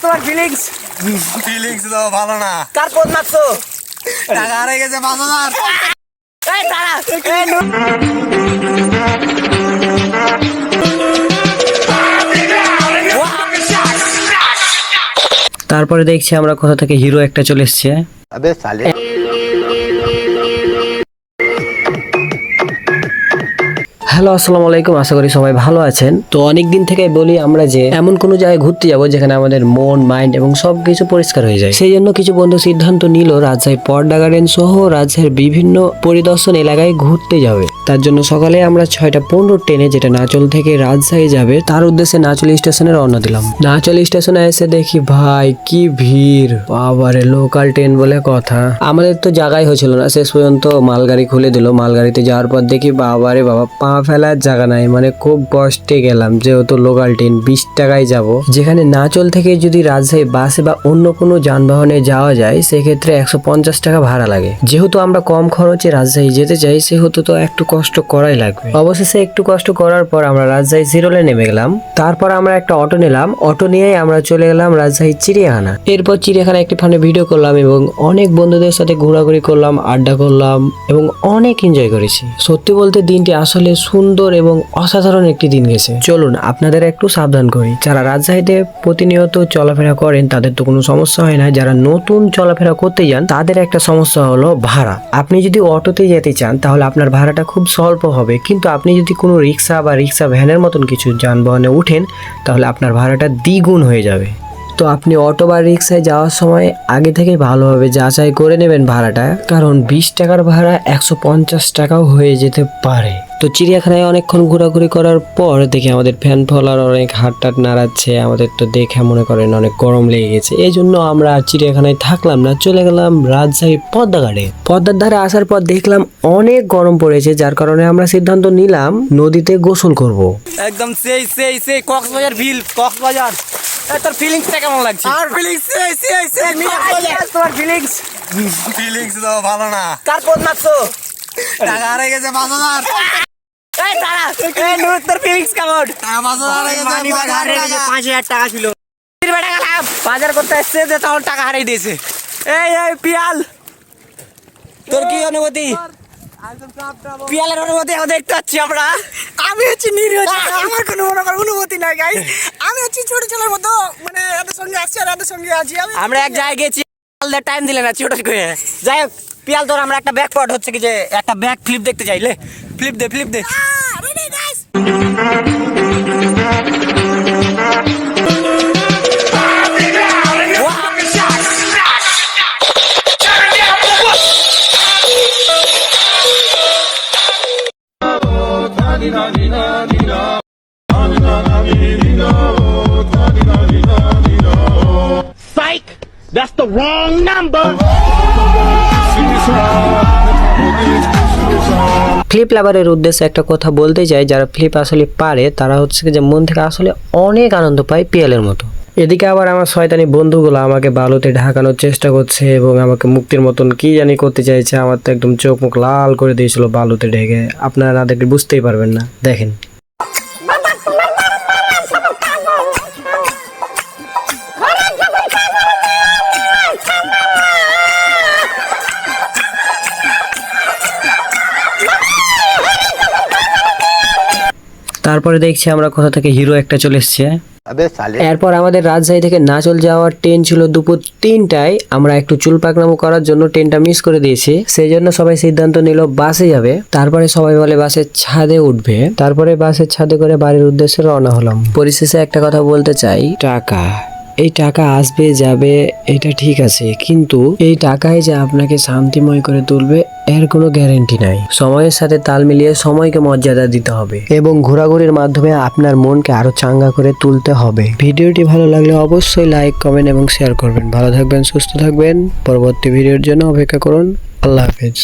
তোমার feelings feelings তো ভালো না। কার কোন মারছো? টাকা হারিয়ে গেছে 5,000। এই দাঁড়া, তারপরে দেখছি আমরা কোথা থেকে হিরো একটা চলে এসছে। আবে সালে হ্যালো, আসসালামু আলাইকুম, আশা করি সবাই ভালো আছেন। তো অনেকদিন থেকে বলি আমরা যে এমন কোনো জায়গায় ঘুরতে যাব যেখানে আমাদের মন, মাইন্ড এবং সবকিছু পরিষ্কার হয়ে যায়। সেই জন্য কিছু বন্ধু সিদ্ধান্ত নিল রাজশাহী পদ্মা গার্ডেন সহ রাজশাহীর বিভিন্ন পরিদর্শন এলাকায় ঘুরতে যাবে। তার জন্য সকালে আমরা 6:15 ট্রেনে, যেটা নাচল থেকে রাজশাহী যাবে, তার উদ্দেশ্যে নাচল স্টেশনে রওনা দিলাম। নাচল স্টেশনে এসে দেখি ভাই কি ভিড়, বাবারে লোকাল ট্রেন বলে কথা। আমাদের তো জায়গাই হয়েছিল না, শেষ পর্যন্ত মালগাড়ি খুলে দিল। মালগাড়িতে যাওয়ার পর দেখি বাবারে বাবা, পা ফেলার জায়গা নাই, মানে খুব কষ্টে গেলাম। যেহেতু লোকাল ট্রেন 20 টাকায় যাব, যেখানে নাচল থেকে যদি রাজশাহী বাসে বা অন্য কোনো যানবাহনে যাওয়া যায় সেক্ষেত্রে 150 টাকা ভাড়া লাগে। যেহেতু আমরা কম খরচে রাজশাহী যেতে চাই সেহেতু তো একটু কষ্ট করাই লাগবে। অবশেষে একটু কষ্ট করার পর আমরা রাজশাহী জিরোলে নেমে গেলাম। তারপর আমরা একটা অটো নিলাম, অটো নিয়েই আমরা চলে গেলাম রাজশাহী চিড়িয়াখানা। এরপর চিড়িয়াখানা একটি ফানে ভিডিও করলাম এবং অনেক বন্ধুদের সাথে ঘোরাঘুরি করলাম, আড্ডা করলাম এবং অনেক এনজয় করেছি। সত্যি বলতে দিনটি আসলে সুন্দর এবং অসাধারণ একটি দিন গেছে। চলুন আপনাদের একটু সাবধান করি, যারা রাজশাহীতে প্রতিনিয়ত চলাফেরা করেন তাদের তো কোনো সমস্যা হয় না, যারা নতুন চলাফেরা করতে যান তাদের একটা সমস্যা হলো ভাড়া। আপনি যদি অটোতে যেতে চান তাহলে আপনার ভাড়াটা খুব স্বল্প হবে, কিন্তু আপনি যদি কোনো রিক্সা বা রিক্সা ভ্যানের মতন কিছু যানবাহনে উঠেন তাহলে আপনার ভাড়াটা দ্বিগুণ হয়ে যাবে। তো আপনি অটো বা রিক্সায় যাওয়ার সময় আগে থেকে ভালোভাবে যাচাই করে নেবেন ভাড়াটা, কারণ 20 টাকার ভাড়া 150 টাকাও হয়ে যেতে পারে। তো চিড়িয়াখানায় অনেকক্ষণ ঘোরাঘুরি করার পর দেখি আমাদের ফ্যান ফলোয়ার অনেক হাটটাট নাড়াচ্ছে। আমাদের তো দেখে মনে করেন অনেক গরম লেগে গেছে, এই জন্য আমরা চিড়িয়াখানায় থাকলাম না, চলে গেলাম রাজশাহী পদ্মা ঘাটে। পদ্মার ধারে আসার পর দেখলাম অনেক গরম পড়েছে, যার কারণে আমরা সিদ্ধান্ত নিলাম নদীতে গোসল করব। একদম সেই কক্সবাজার ভিল, কক্সবাজার। তোর ফিলিংসটা কেমন লাগছে? আর ফিলিংস তোমার ফিলিংস ফিলিংস তো ভালো না। কার কোন মারছো? টাকা হারিয়ে গেছে 5,000। এই দাঁড়া, এই নূর, তোর ফিলিংস কেমন? টাকা 5,000 হারিয়ে গেছে। মানি ব্যাগ হারিয়ে গেছে, 5,000 টাকা ছিল। বাজার করতে এসছে যে তখন টাকা হারিয়ে দিয়েছে। এই পিয়াল, তোর কি অনুভূতি? পিয়ালের অনুভূতি এখন দেখতে পাচ্ছি আমরা। আমি হচ্ছে নিরীহ, আমার কোনো অনুভূতি নাই গাইস। আমি হচ্ছে ছোট ছেলের মতো, মানে এদের সঙ্গে আসছি আর এদের সঙ্গে আছি। আমরা এক জায়গায় গেছি, টাইম দিলে না ছোট করে। যাই হোক পিয়াল, তোর আমরা একটা ব্যাক পার্ট হচ্ছে কি যে একটা ব্যাক ফ্লিপ দেখতে চাইলে ফ্লিপ দে ready guys. Psych! That's the wrong number! Flip লাভারের উদ্দেশ্যে একটা কথা বলতে চাই, যারা ফ্লিপ আসলে পারে তারা হচ্ছে যে মন থেকে আসলে অনেক আনন্দ পায় পিয়ালের মতো। এদিকে আবার আমার শয়তানি বন্ধুগুলো আমাকে বালুতে ঢাকানোর চেষ্টা করছে এবং আমাকে মুক্তির মতন কি জানি করতে চাইছে। আমার তো একদম চোখ মুখ লাল করে দিয়েছিল বালুতে ঢেকে। আপনারা না দেখলে বুঝতেই পারবেন না, দেখেন। তারপরে দেখছি আমরা কোথা থেকে হিরো একটা চলে এসছে। আবে সালে এরপর আমাদের রাজশাহী থেকে নাচল যাওয়ার ট্রেন ছিল দুপুর 3টায়। আমরা একটু চুল পাকনামো করার জন্য ট্রেনটা মিস করে দিয়েছি, সেই জন্য সবাই সিদ্ধান্ত নিল বাসে যাবে। তারপরে সবাই বলে বাসের ছাদে উঠবে। তারপরে বাসের ছাদে করে বাড়ির উদ্দেশ্যে রওনা হলাম। পরিশেষে একটা কথা বলতে চাই, টাকা, এই টাকা আসবে যাবে এটা ঠিক আছে, কিন্তু এই টাকায় যে আপনাকে শান্তিময় করে তুলবে এর কোনো গ্যারান্টি নাই। সময়ের সাথে তাল মিলিয়ে সময়কে মর্যাদা দিতে হবে এবং ঘোরাঘুরির মাধ্যমে আপনার মনকে আরো চাঙ্গা করে তুলতে হবে। ভিডিওটি ভালো লাগলে অবশ্যই লাইক, কমেন্ট এবং শেয়ার করবেন। ভালো থাকবেন, সুস্থ থাকবেন। পরবর্তী ভিডিওর জন্য অপেক্ষা করুন। আল্লাহ হাফেজ।